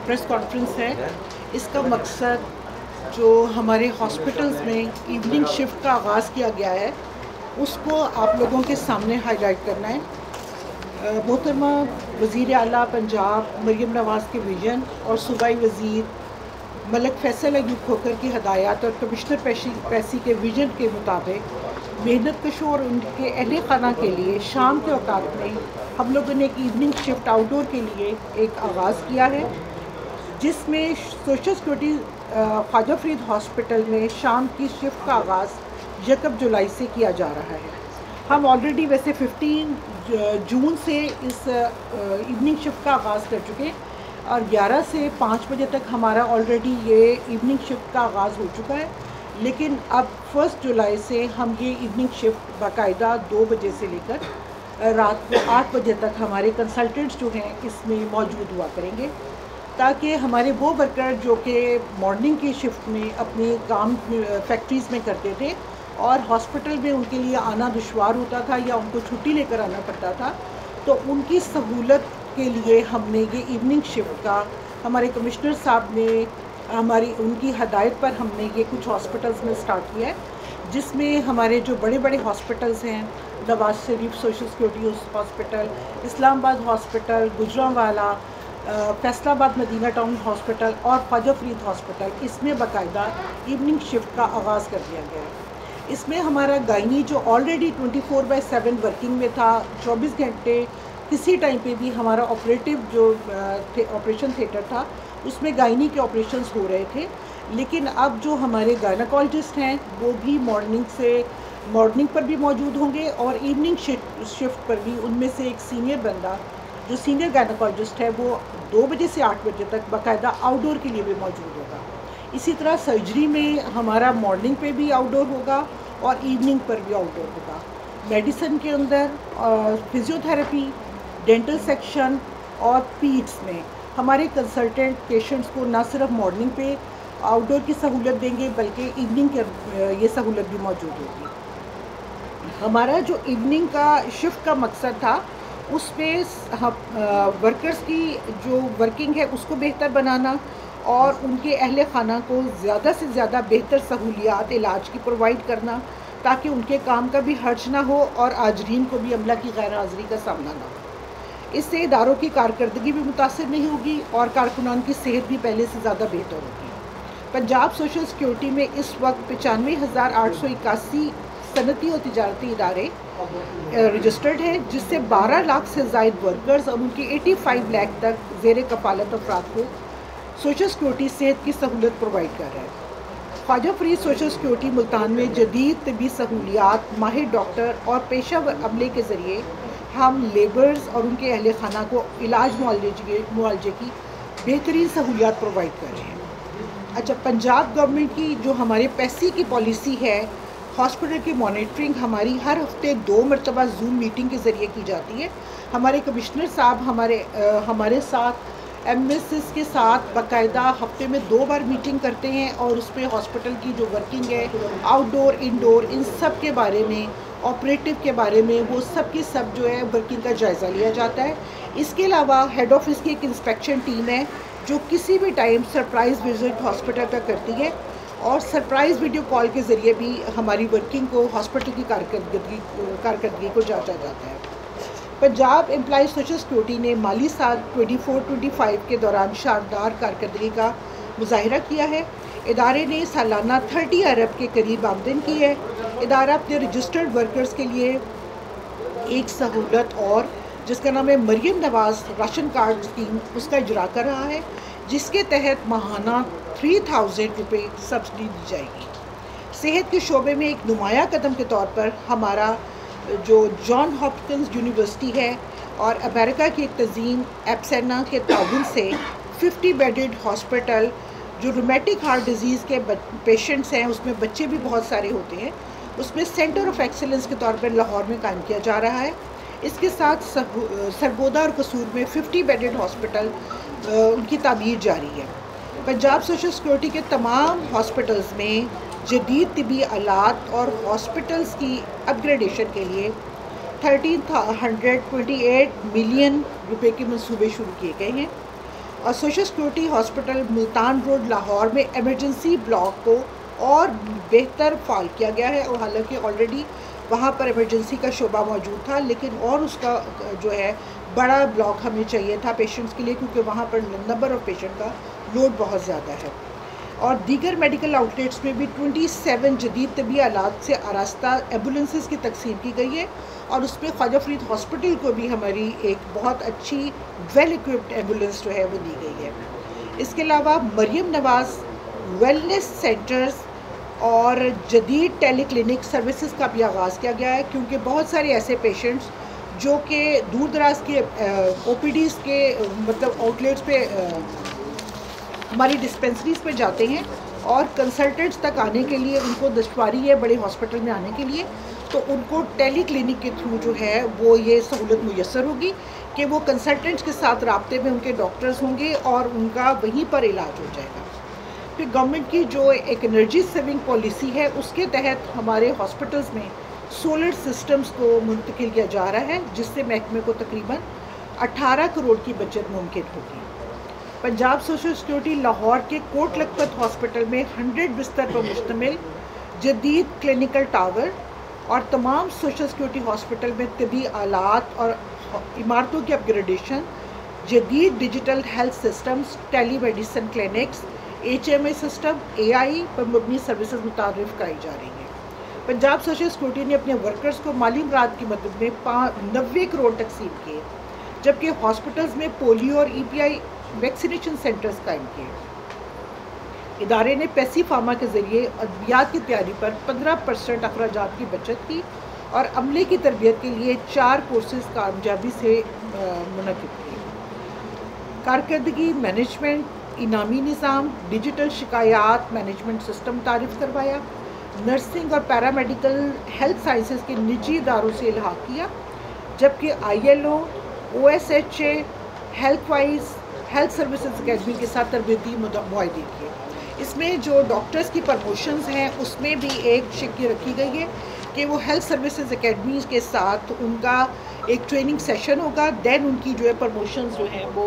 Press conference है। इसका मकसद जो हमारे हॉस्पिटल्स में इवनिंग शिफ्ट का आगाज़ किया गया है उसको आप लोगों के सामने हाईलाइट करना है। मोहतरमा वज़ीर आला पंजाब मरियम नवाज़ के विजन और सूबाई वज़ीर मलिक फैसल अयूब खोखर की हदायत और कमिश्नर पैसी के विजन के मुताबिक मेहनत कशों और उनके अहले खाना के लिए शाम के औकात में हम लोगों ने एक इवनिंग शिफ्ट आउटडोर के लिए एक आगाज़ किया है, जिसमें social security Khwaja Farid hospital में शाम की शिफ्ट का आगाज़ 1 जुलाई से किया जा रहा है। हम ऑलरेडी वैसे 15 जून से इस इवनिंग शिफ्ट का आगाज़ कर चुके और 11 से 5 बजे तक हमारा ऑलरेडी ये इवनिंग शिफ्ट का आगाज़ हो चुका है, लेकिन अब 1 जुलाई से हम ये इवनिंग शिफ्ट बाकायदा 2 बजे से लेकर रात को 8 बजे तक हमारे कंसल्टेंट्स जो हैं इसमें मौजूद हुआ करेंगे, ताकि हमारे वो वर्कर जो कि मॉर्निंग की शिफ्ट में अपने काम फैक्ट्रीज़ में करते थे और हॉस्पिटल में उनके लिए आना दुश्वार होता था या उनको छुट्टी लेकर आना पड़ता था, तो उनकी सहूलत के लिए हमने ये इवनिंग शिफ्ट का हमारे कमिश्नर साहब ने उनकी हदायत पर हमने ये कुछ हॉस्पिटल्स में स्टार्ट किया है, जिसमें हमारे जो बड़े बड़े हॉस्पिटल्स हैं Nawaz Sharif social security hospital, Islamabad hospital, Gujranwala, Faisalabad Madina town hospital और ख्वाजा फरीद हॉस्पिटल, इसमें बाकायदा इवनिंग शिफ्ट का आगाज़ कर दिया गया है। इसमें हमारा गायनी जो ऑलरेडी 24/7 वर्किंग में था, 24 घंटे किसी टाइम पे भी हमारा ऑपरेटिव जो ऑपरेशन थिएटर था उसमें गायनी के ऑपरेशंस हो रहे थे, लेकिन अब जो हमारे गायनाकोलॉजिस्ट हैं वो भी मॉर्निंग पर भी मौजूद होंगे और इवनिंग शिफ्ट पर भी उनमें से एक सीनियर बंदा जो सीनियर गायनाकोलॉजिस्ट है वो 2 बजे से 8 बजे तक बाकायदा आउटडोर के लिए भी मौजूद होगा। इसी तरह सर्जरी में हमारा मॉर्निंग पे भी आउटडोर होगा और इवनिंग पर भी आउटडोर होगा। मेडिसिन के अंदर फिजियोथेरेपी, डेंटल सेक्शन और पीड्स में हमारे कंसल्टेंट पेशेंट्स को न सिर्फ मॉर्निंग पे आउटडोर की सहूलत देंगे बल्कि इवनिंग के ये सहूलत भी मौजूद होगी। हमारा जो इवनिंग का शिफ्ट का मकसद था उसमें वर्कर्स की जो वर्किंग है उसको बेहतर बनाना और उनके अहले खाना को ज़्यादा से ज़्यादा बेहतर सहूलियात इलाज की प्रोवाइड करना, ताकि उनके काम का भी हर्ज ना हो और आजरीन को भी अमला की गैर हाज़िरी का सामना ना हो। इससे इदारों की कारकर्दगी भी मुतासर नहीं होगी और कारकुनान की सेहत भी पहले से ज़्यादा बेहतर होगी। पंजाब सोशल सिक्योरिटी में इस वक्त 95,881 सनती और तिजारती इदारे रजिस्टर्ड है, जिससे 12 लाख से ज़ायद वर्कर्स और उनकी 85 लाख तक ज़ेर कफ़ालत अफराद को सोशल सिक्योरिटी सेहत की सहूलत प्रोवाइड कर रहा है। ख्वाजा फरीद सोशल सिक्योरिटी मुल्तान में जदीद तबी सहूलियात, माहिर डॉक्टर और पेशावर अमले के ज़रिए हम लेबर्स और उनके अहले खाना को इलाज मुआलजे की बेहतरीन सहूलियात प्रोवाइड कर रहे हैं। अच्छा, पंजाब गवर्नमेंट की जो हमारे पैसी की पॉलिसी है, हॉस्पिटल की मॉनिटरिंग हमारी हर हफ्ते 2 मरतबा जूम मीटिंग के ज़रिए की जाती है। हमारे कमिश्नर साहब हमारे साथ एमएसएस के साथ बाकायदा हफ्ते में 2 बार मीटिंग करते हैं और उसमें हॉस्पिटल की जो वर्किंग है, आउटडोर इंडोर, इन सब के बारे में, ऑपरेटिव के बारे में, वो सब की सब जो है वर्किंग का जायज़ा लिया जाता है। इसके अलावा हेड ऑफिस की एक इंस्पेक्शन टीम है जो किसी भी टाइम सरप्राइज़ विजिट हॉस्पिटल पर करती है और सरप्राइज़ वीडियो कॉल के ज़रिए भी हमारी वर्किंग को, हॉस्पिटल की कारकर्दगी को जांचा जाता है। पंजाब एम्प्लॉइज़ सोशल सिक्योरिटी ने माली साल 24-25 के दौरान शानदार कारकर्दगी का मुजाहिरा किया है। इदारे ने सालाना 30 अरब के करीब आमदन की है। इदारा अपने रजिस्टर्ड वर्कर्स के लिए एक सहूलत और जिसका नाम है मरियम नवाज़ राशन कार्ड स्कीम, उसका इजरा कर रहा है, जिसके तहत माहाना 3000 रुपये सब्सिडी दी जाएगी। सेहत के शोबे में एक नुमाया कदम के तौर पर हमारा जो जॉन हॉपकिंस यूनिवर्सिटी है और अमेरिका की एक तंजीम एप्सेना के ताउन से 50 बेडेड हॉस्पिटल जो रूमेटिक हार्ट डिजीज़ के पेशेंट्स हैं, उसमें बच्चे भी बहुत सारे होते हैं, उसमें सेंटर ऑफ एक्सीलेंस के तौर पर लाहौर में कायम किया जा रहा है। इसके साथ सरगोदा और कसूर में 50 बेडेड हॉस्पिटल उनकी तामीर जारी है। पंजाब सोशल सिक्योरिटी के तमाम हॉस्पिटल्स में जदीद तिबी आलात और हॉस्पिटल्स की अपग्रेडेशन के लिए 1328 मिलियन रुपए के मंसूबे शुरू किए गए हैं। اور social security hospital Multan road Lahore میں ایمرجنسی بلاک کو اور بہتر فعال کیا گیا ہے، اور حالانکہ آلریڈی وہاں پر ایمرجنسی کا شعبہ موجود تھا، لیکن اور اس کا جو ہے بڑا بلاک ہمیں چاہیے تھا پیشنٹس کے لیے، کیونکہ وہاں پر نمبر آف پیشنٹ کا لوڈ بہت زیادہ ہے۔ اور دیگر میڈیکل آؤٹلیٹس میں بھی 27 جدید طبی آلات سے آراستہ ایمبولینسز کی تقسیم کی گئی ہے، اور اس میں خواجہ فرید ہاسپٹل کو بھی ہماری ایک بہت اچھی ویل ایکوپڈ ایمبولینس جو ہے وہ دی گئی ہے۔ اس کے علاوہ مریم نواز ویلنس سینٹرز اور جدید ٹیلی کلینک سروسز کا بھی آغاز کیا گیا ہے، کیونکہ بہت سارے ایسے پیشنٹس جو کہ دور دراز کے او پی ڈیز کے مطلب آؤٹلیٹس پہ ہماری ڈسپینسریز پہ جاتے ہیں اور کنسلٹنٹس تک آنے کے لیے ان کو دشواری ہے بڑے ہاسپٹل میں آنے کے لیے، تو ان کو ٹیلی کلینک کے تھرو جو ہے وہ یہ سہولت میسر ہوگی کہ وہ کنسلٹنٹس کے ساتھ رابطے میں ان کے ڈاکٹرز ہوں گے اور ان کا وہیں پر علاج ہو جائے گا۔ پھر گورنمنٹ کی جو ایک انرجی سیونگ پالیسی ہے، اس کے تحت ہمارے ہاسپٹلز میں سولر سسٹمز کو منتقل کیا جا رہا ہے، جس سے محکمے کو تقریباً 18 کروڑ کی بچت ممکن ہوگی۔ پنجاب سوشل سیکورٹی لاہور کے کوٹ لکھپت ہاسپٹل میں 100 بستر پر مشتمل جدید کلینکل ٹاور اور تمام سوشل سیکورٹی ہاسپٹل میں طبی آلات اور عمارتوں کی اپ گریڈیشن، جدید digital health systems, telemedicine clinics, HMI سسٹم، AI پر مبنی سروسز متعارف کرائی جا رہی ہیں۔ پنجاب سوشل سیکورٹی نے اپنے ورکرز کو مالی امداد کی مدد میں 90 کروڑ تقسیم کیے، جبکہ ہاسپٹلز میں پولیو اور EPI ویکسینیشن سینٹرز قائم کیے۔ ادارے نے پیسی فارما کے ذریعے ادویات کی تیاری پر 15% اخراجات کی بچت کی اور عملے کی تربیت کے لیے 4 کورسز کامیابی سے منعقد کیے۔ کارکردگی مینجمنٹ، انعامی نظام، ڈیجیٹل شکایات مینجمنٹ سسٹم تعارف کروایا، نرسنگ اور پیرامیڈیکل ہیلتھ سائنسز کے نجی اداروں سے الحاق کیا، جبکہ ILO، OSHA، health wise health services academy کے ساتھ تربیتی معاہدے کیے۔ اس میں جو ڈاکٹرز کی پروموشنز ہیں اس میں بھی ایک شکل رکھی گئی ہے کہ وہ ہیلتھ سروسز اکیڈمیز کے ساتھ ان کا ایک ٹریننگ سیشن ہوگا، دین ان کی جو ہے پروموشنز جو ہیں وہ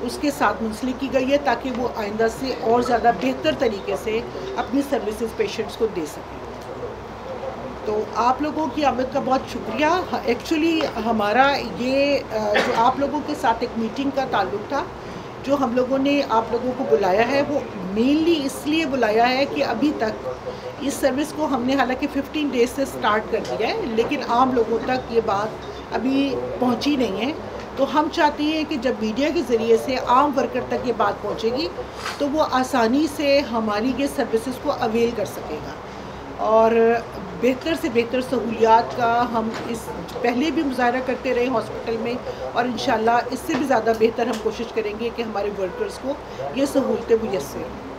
اس کے ساتھ منسلک کی گئی ہے، تاکہ وہ آئندہ سے اور زیادہ بہتر طریقے سے اپنی سروسز پیشنٹس کو دے سکیں۔ تو آپ لوگوں کی آمد کا بہت شکریہ۔ ایکچولی ہمارا یہ جو آپ لوگوں کے ساتھ ایک میٹنگ کا تعلق تھا، جو ہم لوگوں نے آپ لوگوں کو بلایا ہے، وہ مینلی اس لیے بلایا ہے کہ ابھی تک اس سروس کو ہم نے حالانکہ 15 ڈیز سے سٹارٹ کر دیا ہے، لیکن عام لوگوں تک یہ بات ابھی پہنچی نہیں ہے۔ تو ہم چاہتے ہیں کہ جب میڈیا کے ذریعے سے عام ورکر تک یہ بات پہنچے گی تو وہ آسانی سے ہماری یہ سروسز کو اویل کر سکے گا، اور بہتر سے بہتر سہولیات کا ہم اس پہلے بھی مظاہرہ کرتے رہے ہاسپٹل میں، اور انشاءاللہ اس سے بھی زیادہ بہتر ہم کوشش کریں گے کہ ہمارے ورکرز کو یہ سہولتیں میسر ہوں۔